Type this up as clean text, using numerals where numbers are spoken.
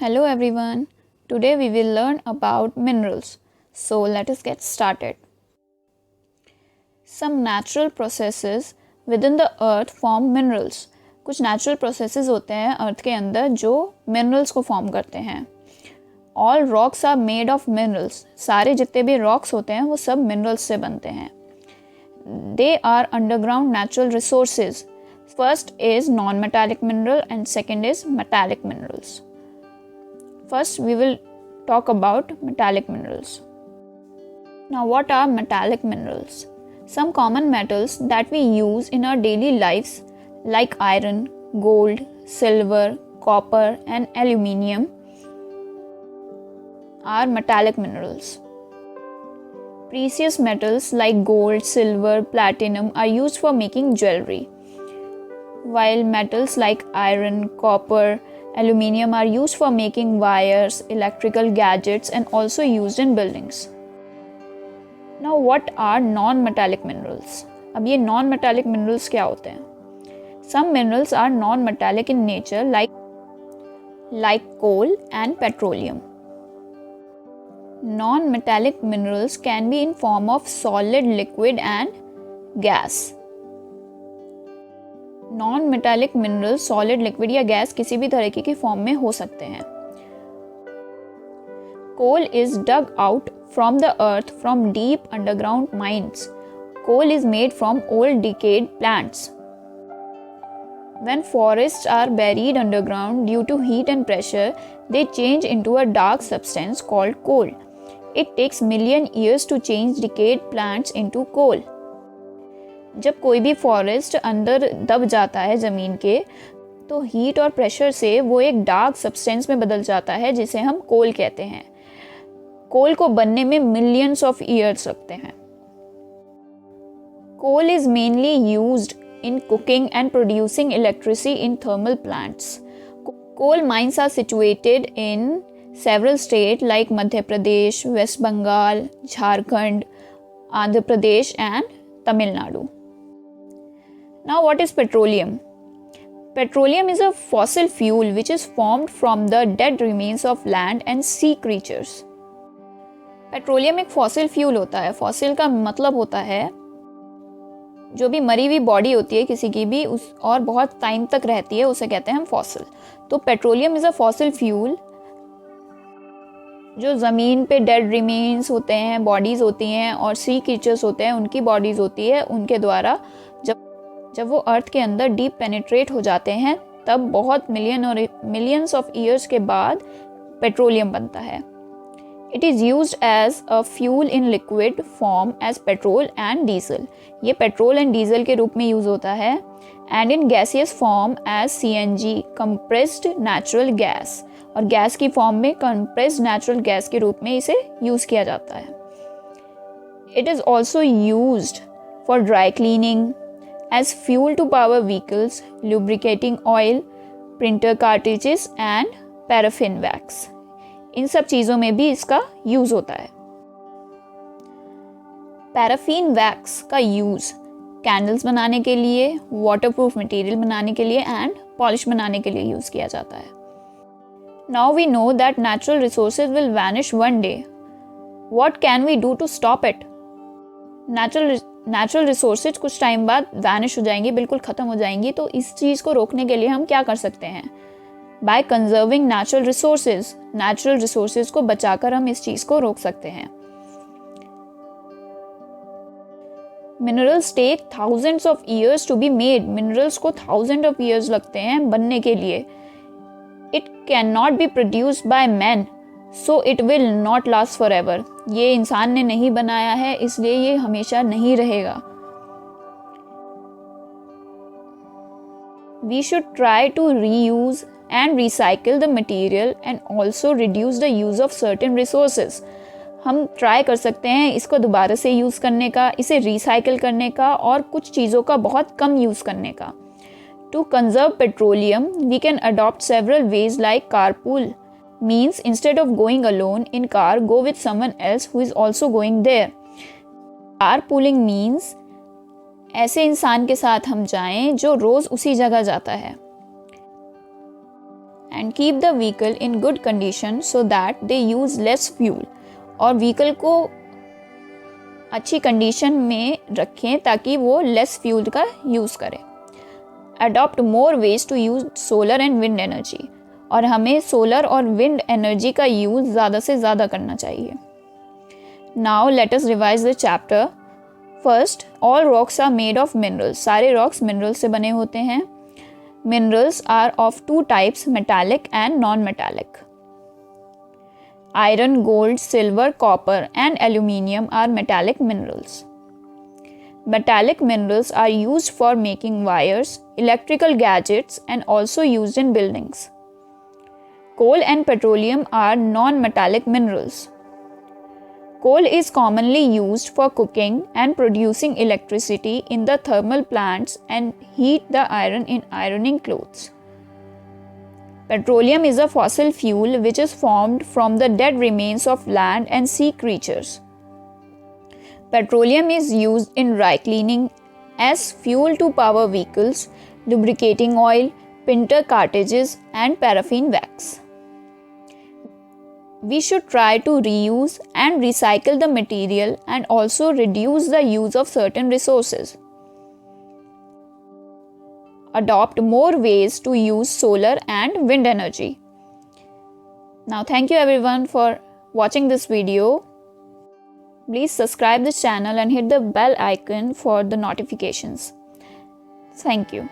Hello everyone. Today we will learn about minerals. So let us get started. Some natural processes within the earth form minerals. कुछ natural processes होते हैं अर्थ के अंदर जो minerals को form करते हैं. All rocks are made of minerals. सारे जितने भी rocks होते हैं वो सब minerals से बनते हैं. They are underground natural resources. First is non-metallic mineral and second is metallic minerals. First, we will talk about metallic minerals. Now, what are metallic minerals? Some common metals that we use in our daily lives, like iron, gold, silver, copper, and aluminium, are metallic minerals. Precious metals like gold, silver, platinum are used for making jewelry, while metals like iron, copper, aluminium are used for making wires, electrical gadgets, and also used in buildings. Now, what are non-metallic minerals? अब ये non-metallic minerals क्या होते हैं? Some minerals are non-metallic in nature, like coal and petroleum. Non-metallic minerals can be in form of solid, liquid, and gas. Non metallic mineral solid, liquid या gas किसी भी तरीके की फॉर्म में हो सकते हैं. Coal is dug out from the earth from deep underground mines. Coal is made from old decayed plants. When forests are buried underground due to heat and pressure, they change into a dark substance called coal. It takes million years to change decayed plants into coal. जब कोई भी forest अंदर दब जाता है ज़मीन के, तो हीट और प्रेशर से वो एक डार्क सब्सटेंस में बदल जाता है जिसे हम कोल कहते हैं. कोल को बनने में मिलियंस ऑफ ईयर्स लगते हैं. Coal is mainly used in cooking and producing electricity in thermal plants. Coal mines are situated in several state like Madhya Pradesh, West Bengal, Jharkhand, Andhra Pradesh and Tamil Nadu. Now, what is petroleum? Petroleum is a fossil fuel which is formed from the dead remains of land and sea creatures. Petroleum एक fossil fuel होता है. Fossil का मतलब होता है जो भी मरी हुई बॉडी होती है किसी की भी उस और बहुत टाइम तक रहती है, उसे कहते हैं हम फॉसिल. तो petroleum is a fossil fuel जो ज़मीन पे डेड रिमेन्स होते हैं, बॉडीज़ होती हैं, और सी क्रीचर्स होते हैं, उनकी बॉडीज़ होती है, उनके द्वारा जब वो अर्थ के अंदर डीप पेनिट्रेट हो जाते हैं तब बहुत मिलियंस ऑफ ईयर्स के बाद पेट्रोलियम बनता है. It is used as a fuel in liquid form as petrol and diesel. ये पेट्रोल एंड डीजल के रूप में यूज़ होता है. And in gaseous form as CNG, compressed natural gas. और गैस की फॉर्म में कंप्रेस्ड नेचुरल गैस के रूप में इसे यूज़ किया जाता है. It is also used for dry cleaning, as fuel to power vehicles, lubricating oil, printer cartridges and paraffin wax. इन सब चीज़ों में भी इसका यूज़ होता है. पैराफिन वैक्स का यूज़ कैंडल्स बनाने के लिए, वाटरप्रूफ मटेरियल बनाने के लिए एंड पॉलिश बनाने के लिए यूज़ किया जाता है. Now we know that natural resources will vanish one day. What can we do to stop it? Natural resources कुछ टाइम बाद वैनिश हो जाएंगी, बिल्कुल ख़त्म हो जाएंगी. तो इस चीज़ को रोकने के लिए हम क्या कर सकते हैं? By conserving natural resources. Natural resources को बचाकर हम इस चीज़ को रोक सकते हैं. Minerals take thousands of years to be made. Minerals को thousands of years लगते हैं बनने के लिए. It cannot be produced by men, so it will not last forever. ये इंसान ने नहीं बनाया है, इसलिए ये हमेशा नहीं रहेगा. We should try to reuse and recycle the material and also reduce the use of certain resources. हम ट्राई कर सकते हैं इसको दोबारा से यूज़ करने का, इसे रिसाइकिल करने का और कुछ चीज़ों का बहुत कम यूज़ करने का. To conserve petroleum, we can adopt several ways like carpool. Means instead of going alone in car, go with someone else who is also going there. Carpooling means ऐसे इंसान के साथ हम जाएं जो रोज़ उसी जगह जाता है. and keep the vehicle in good condition so that they use less fuel. और व्हीकल को अच्छी कंडीशन में रखें ताकि वो लेस फ्यूल का यूज़ करें. Adopt more ways to use solar and wind energy. और हमें सोलर और विंड एनर्जी का यूज़ ज़्यादा से ज़्यादा करना चाहिए. Now let us revise the chapter. First, all rocks are made of minerals. सारे रॉक्स मिनरल से बने होते हैं. Minerals are of two types, metallic and non metallic. Iron, gold, silver, copper and aluminium are metallic minerals. Metallic minerals are used for making wires, electrical gadgets and also used in buildings. Coal and petroleum are non-metallic minerals. Coal is commonly used for cooking and producing electricity in the thermal plants and heat the iron in ironing clothes. Petroleum is a fossil fuel which is formed from the dead remains of land and sea creatures. Petroleum is used in dry cleaning, as fuel to power vehicles, lubricating oil, printer cartridges, and paraffin wax. We should try to reuse and recycle the material and also reduce the use of certain resources. Adopt more ways to use solar and wind energy. Now, thank you everyone for watching this video. Please subscribe this channel and hit the bell icon for the notifications. Thank you.